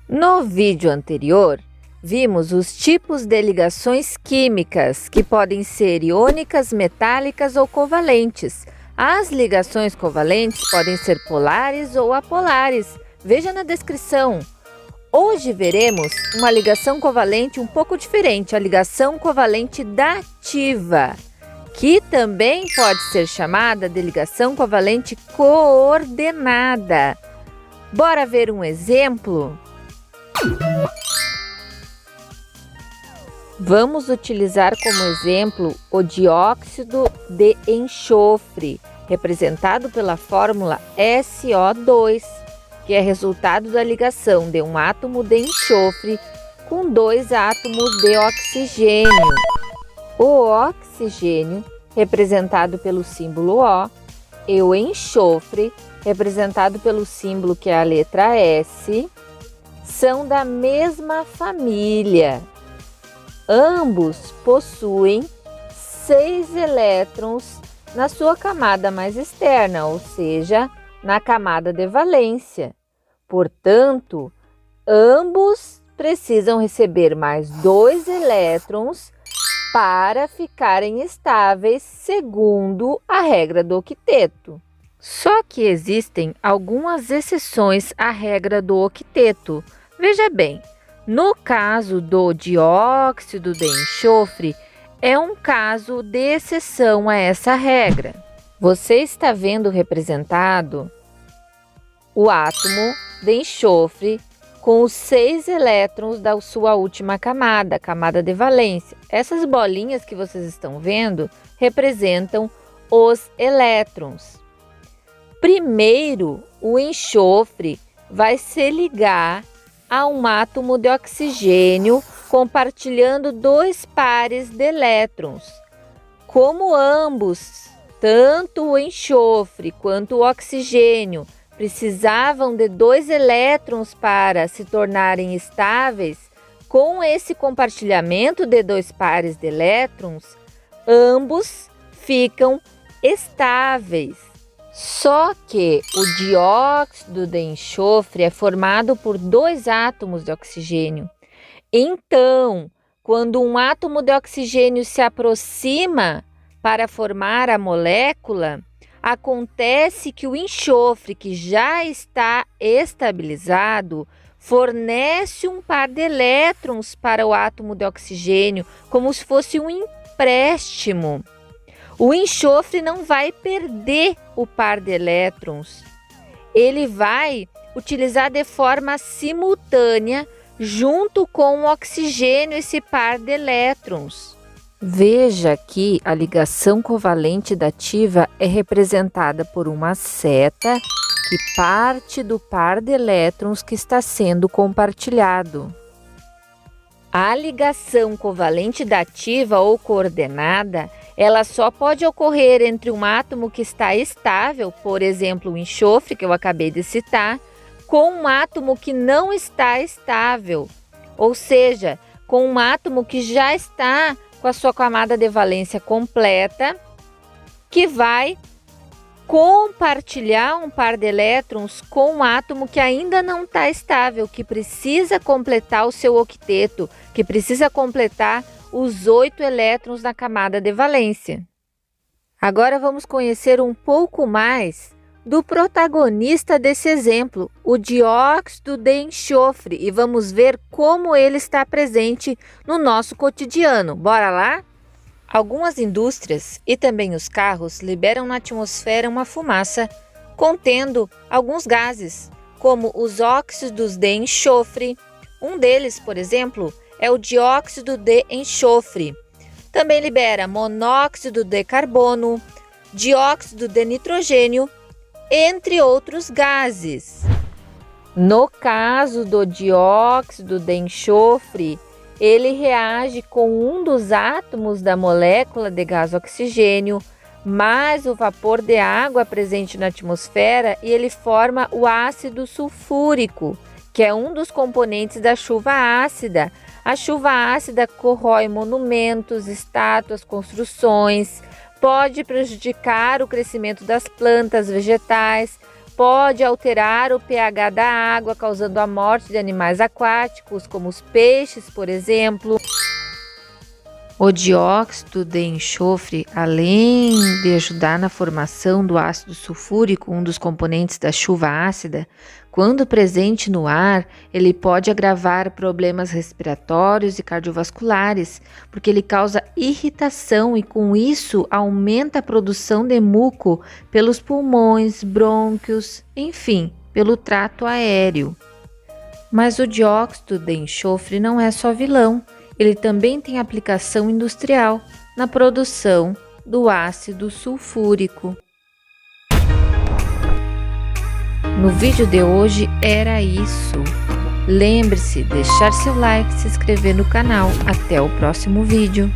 No vídeo anterior, vimos os tipos de ligações químicas, que podem ser iônicas, metálicas ou covalentes. As ligações covalentes podem ser polares ou apolares. Veja na descrição. Hoje veremos uma ligação covalente um pouco diferente, a ligação covalente dativa, que também pode ser chamada de ligação covalente coordenada. Bora ver um exemplo? Vamos utilizar como exemplo o dióxido de enxofre, representado pela fórmula SO2, que é resultado da ligação de um átomo de enxofre com dois átomos de oxigênio. O oxigênio, representado pelo símbolo O, e o enxofre, representado pelo símbolo que é a letra S, são da mesma família. Ambos possuem 6 elétrons na sua camada mais externa, ou seja, na camada de valência. Portanto, ambos precisam receber mais 2 elétrons para ficarem estáveis segundo a regra do octeto. Só que existem algumas exceções à regra do octeto. Veja bem, no caso do dióxido de enxofre, é um caso de exceção a essa regra. Você está vendo representado o átomo de enxofre com os 6 elétrons da sua última camada, a camada de valência. Essas bolinhas que vocês estão vendo representam os elétrons. Primeiro, o enxofre vai se ligar a um átomo de oxigênio compartilhando 2 pares de elétrons. Como ambos, tanto o enxofre quanto o oxigênio, precisavam de 2 elétrons para se tornarem estáveis, com esse compartilhamento de 2 pares de elétrons, ambos ficam estáveis. Só que o dióxido de enxofre é formado por 2 átomos de oxigênio. Então, quando um átomo de oxigênio se aproxima para formar a molécula, acontece que o enxofre, que já está estabilizado, fornece um par de elétrons para o átomo de oxigênio, como se fosse um empréstimo. O enxofre não vai perder o par de elétrons. Ele vai utilizar de forma simultânea, junto com o oxigênio, esse par de elétrons. Veja que a ligação covalente dativa é representada por uma seta que parte do par de elétrons que está sendo compartilhado. A ligação covalente dativa ou coordenada, ela só pode ocorrer entre um átomo que está estável, por exemplo, o enxofre, que eu acabei de citar, com um átomo que não está estável, ou seja, com um átomo que já está com a sua camada de valência completa, que vai compartilhar um par de elétrons com um átomo que ainda não está estável, que precisa completar o seu octeto, que precisa completar os 8 elétrons na camada de valência. Agora vamos conhecer um pouco mais do protagonista desse exemplo, o dióxido de enxofre, e vamos ver como ele está presente no nosso cotidiano. Bora lá? Algumas indústrias e também os carros liberam na atmosfera uma fumaça contendo alguns gases, como os óxidos de enxofre. Um deles, por exemplo, é o dióxido de enxofre. Também libera monóxido de carbono, dióxido de nitrogênio, entre outros gases. No caso do dióxido de enxofre, ele reage com um dos átomos da molécula de gás oxigênio, mais o vapor de água presente na atmosfera, e ele forma o ácido sulfúrico, que é um dos componentes da chuva ácida. A chuva ácida corrói monumentos, estátuas, construções, pode prejudicar o crescimento das plantas, vegetais, pode alterar o pH da água, causando a morte de animais aquáticos, como os peixes, por exemplo. O dióxido de enxofre, além de ajudar na formação do ácido sulfúrico, um dos componentes da chuva ácida, quando presente no ar, ele pode agravar problemas respiratórios e cardiovasculares, porque ele causa irritação e, com isso, aumenta a produção de muco pelos pulmões, brônquios, enfim, pelo trato aéreo. Mas o dióxido de enxofre não é só vilão. Ele também tem aplicação industrial na produção do ácido sulfúrico. No vídeo de hoje era isso. Lembre-se de deixar seu like e se inscrever no canal. Até o próximo vídeo.